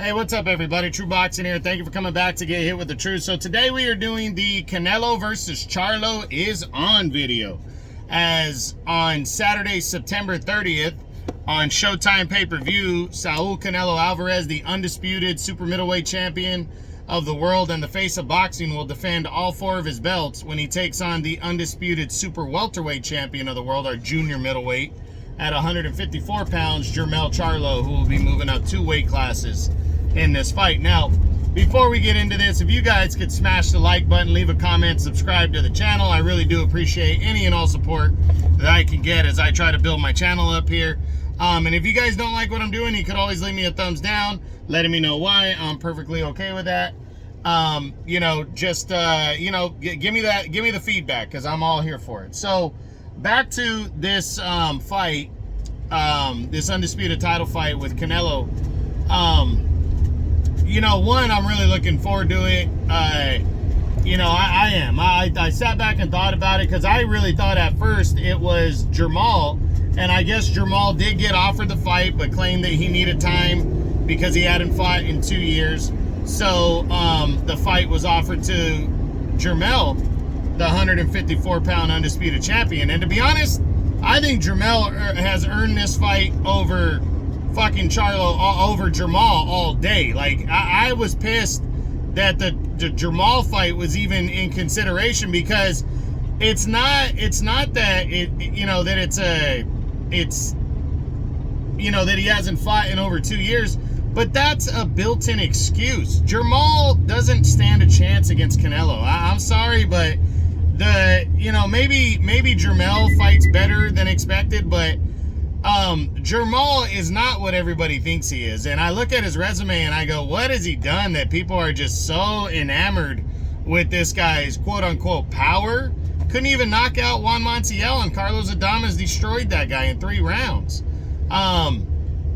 Hey, what's up, everybody? True Boxing here. Thank you for coming back to Get Hit with the Truth. So today we are doing the Canelo versus Charlo Is On video. As on Saturday, September 30th, on Showtime PPV, Saul Canelo Alvarez, the undisputed super middleweight champion of the world and the face of boxing, will defend all 4 of his belts when he takes on the undisputed super welterweight champion of the world, our junior middleweight, at 154 pounds, Jermell Charlo, who will be moving up 2 weight classes in this fight. Now, before we get into this, if you guys could smash the like button, leave a comment, subscribe to the channel, I really do appreciate any and all support that I can get as I try to build my channel up here. And if you guys don't like what I'm doing, you could always leave me a thumbs down, letting me know why. I'm perfectly okay with that. Give me the feedback, because I'm all here for it. So back to this fight, this undisputed title fight with Canelo. One, I'm really looking forward to it. I am. I sat back and thought about it, because I really thought at first it was Jermall, and I guess Jermall did get offered the fight, but claimed that he needed time because he hadn't fought in 2 years. So the fight was offered to Jermell, the 154-pound undisputed champion. And to be honest, I think Jermell has earned this fight over fucking Charlo, over Jermall all day. Like, I was pissed that the Jermall fight was even in consideration, because it's not that that he hasn't fought in over 2 years, but that's a built-in excuse. Jermall doesn't stand a chance against Canelo. I'm sorry, but maybe Jermell fights better than expected, but Jermall is not what everybody thinks he is. And I look at his resume and I go, what has he done that people are just so enamored with this guy's quote-unquote power? Couldn't even knock out Juan Montiel, and Carlos Adames destroyed that guy in 3 rounds.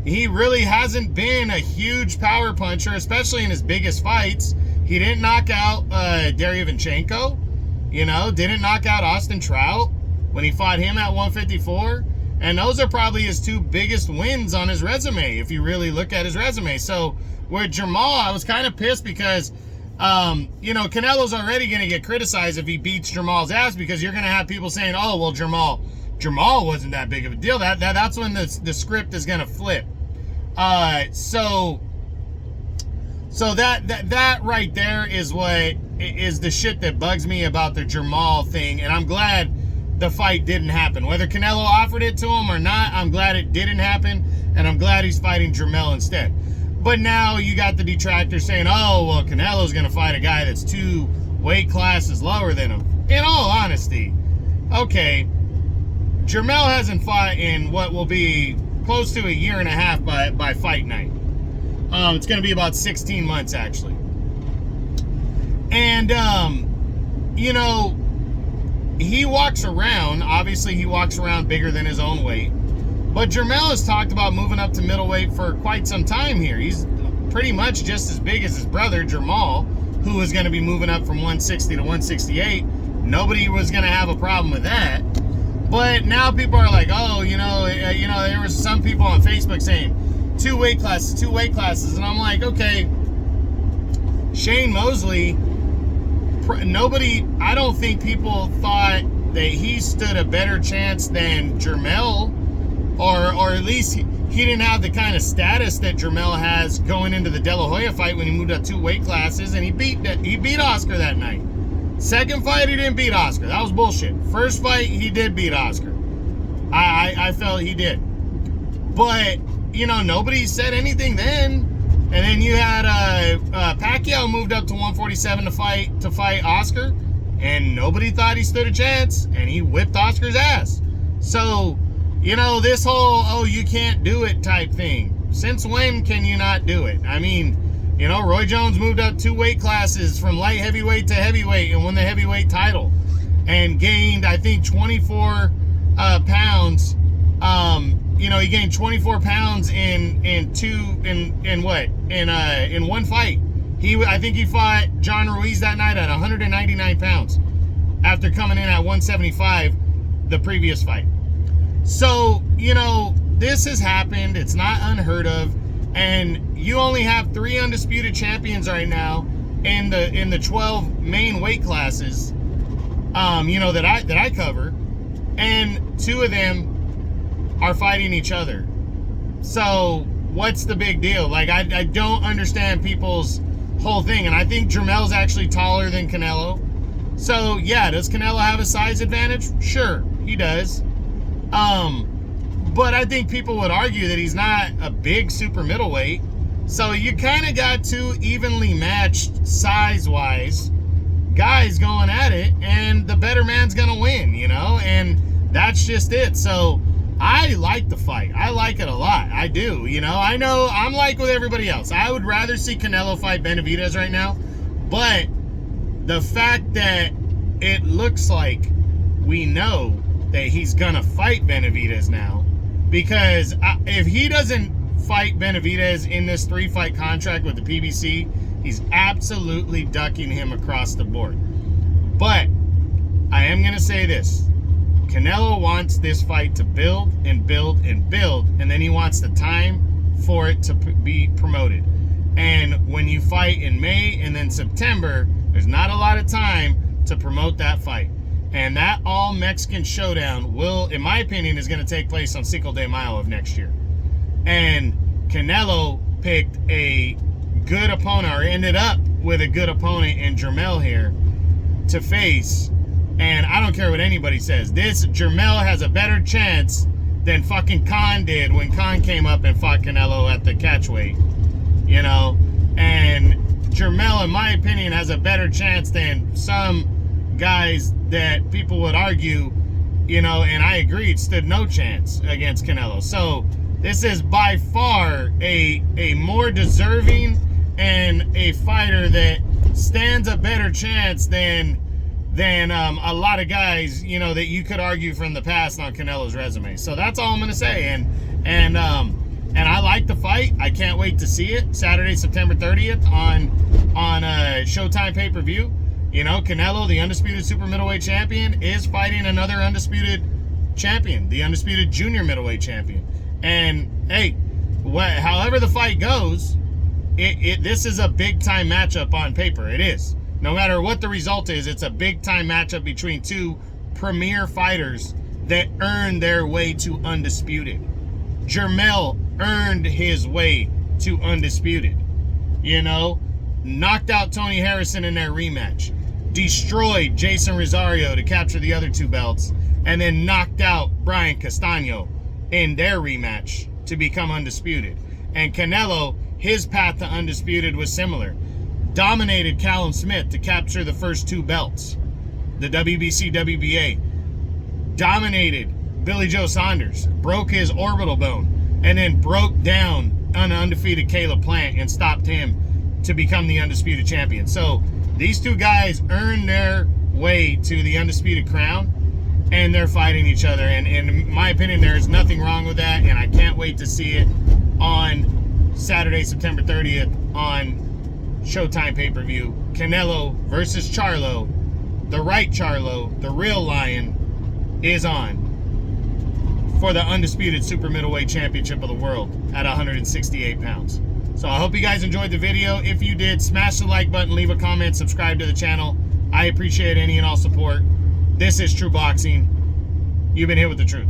He really hasn't been a huge power puncher, especially in his biggest fights. He didn't knock out Derevyanchenko, didn't knock out Austin Trout when he fought him at 154. And those are probably his 2 biggest wins on his resume, if you really look at his resume. So with Jermall, I was kind of pissed because, Canelo's already going to get criticized if he beats Jermall's ass, because you're going to have people saying, oh, well, Jermall wasn't that big of a deal. That's when the script is going to flip. So that right there is what is the shit that bugs me about the Jermall thing. And I'm glad the fight didn't happen. Whether Canelo offered it to him or not, I'm glad it didn't happen, and I'm glad he's fighting Jermell instead. But now you got the detractors saying, oh, well, Canelo's going to fight a guy that's 2 weight classes lower than him. In all honesty, okay, Jermell hasn't fought in what will be close to 1.5 years by fight night. It's going to be about 16 months, actually. And, he walks around, obviously he walks around bigger than his own weight, but Jermell has talked about moving up to middleweight for quite some time here. He's pretty much just as big as his brother, Jermall, who is going to be moving up from 160 to 168. Nobody was going to have a problem with that. But now people are like, oh, there was some people on Facebook saying 2 weight classes, and I'm like, okay, Shane Mosley, I don't think people thought that he stood a better chance than Jermell, or at least he didn't have the kind of status that Jermell has going into the De La Hoya fight when he moved up 2 weight classes, and he beat Oscar that night. Second fight, he didn't beat Oscar. That was bullshit. First fight, he did beat Oscar. I felt he did. But, nobody said anything then. And then you had Pacquiao moved up to 147 to fight Oscar, and nobody thought he stood a chance, and he whipped Oscar's ass. So, this whole, oh, you can't do it type thing. Since when can you not do it? I mean, Roy Jones moved up 2 weight classes from light heavyweight to heavyweight and won the heavyweight title, and gained, I think, 24 pounds. He gained 24 pounds in one fight. I think he fought John Ruiz that night at 199 pounds after coming in at 175 the previous fight. So, this has happened. It's not unheard of. And you only have 3 undisputed champions right now in the 12 main weight classes, that I cover, and 2 of them are fighting each other. So what's the big deal? Like, I don't understand people's whole thing. And I think Jermel's actually taller than Canelo. So yeah, does Canelo have a size advantage? Sure, he does. But I think people would argue that he's not a big super middleweight. So you kind of got 2 evenly matched size-wise guys going at it, and the better man's gonna win, and that's just it. So I like the fight. I like it a lot. I do. I know I'm like with everybody else. I would rather see Canelo fight Benavidez right now, but the fact that it looks like we know that he's gonna fight Benavidez now, because if he doesn't fight Benavidez in this 3-fight contract with the PBC, he's absolutely ducking him across the board. But I am going to say this. Canelo wants this fight to build and build and build, and then he wants the time for it to be promoted. And when you fight in May and then September, there's not a lot of time to promote that fight. And that all-Mexican showdown will, in my opinion, is going to take place on Cinco de Mayo of next year. And Canelo picked a good opponent, or ended up with a good opponent in Jermel here to face. And I don't care what anybody says. This Jermel has a better chance than fucking Khan did when Khan came up and fought Canelo at the catchweight. And Jermel, in my opinion, has a better chance than some guys that people would argue, and I agreed, stood no chance against Canelo. So this is by far a more deserving and a fighter that stands a better chance than a lot of guys, that you could argue from the past on Canelo's resume. So that's all I'm gonna say. And I like the fight. I can't wait to see it. Saturday, September 30th on Showtime pay-per-view. Canelo, the undisputed super middleweight champion, is fighting another undisputed champion, the undisputed junior middleweight champion. And hey, however the fight goes, this is a big-time matchup on paper. It is. No matter what the result is, it's a big-time matchup between 2 premier fighters that earned their way to undisputed. Jermel earned his way to undisputed. Knocked out Tony Harrison in their rematch. Destroyed Jason Rosario to capture the other 2 belts. And then knocked out Brian Castaño in their rematch to become undisputed. And Canelo, his path to undisputed was similar. Dominated Callum Smith to capture the first 2 belts, the WBC, WBA. Dominated Billy Joe Saunders, broke his orbital bone, and then broke down an undefeated Caleb Plant and stopped him to become the undisputed champion. So these 2 guys earned their way to the undisputed crown, and they're fighting each other. And in my opinion, there's nothing wrong with that, and I can't wait to see it on Saturday, September 30th on Showtime pay-per-view. Canelo versus Charlo. The right Charlo, the real lion, is on for the undisputed super middleweight championship of the world at 168 pounds. So I hope you guys enjoyed the video. If you did, smash the like button, leave a comment, subscribe to the channel. I appreciate any and all support. This is True Boxing. You've been hit with the truth.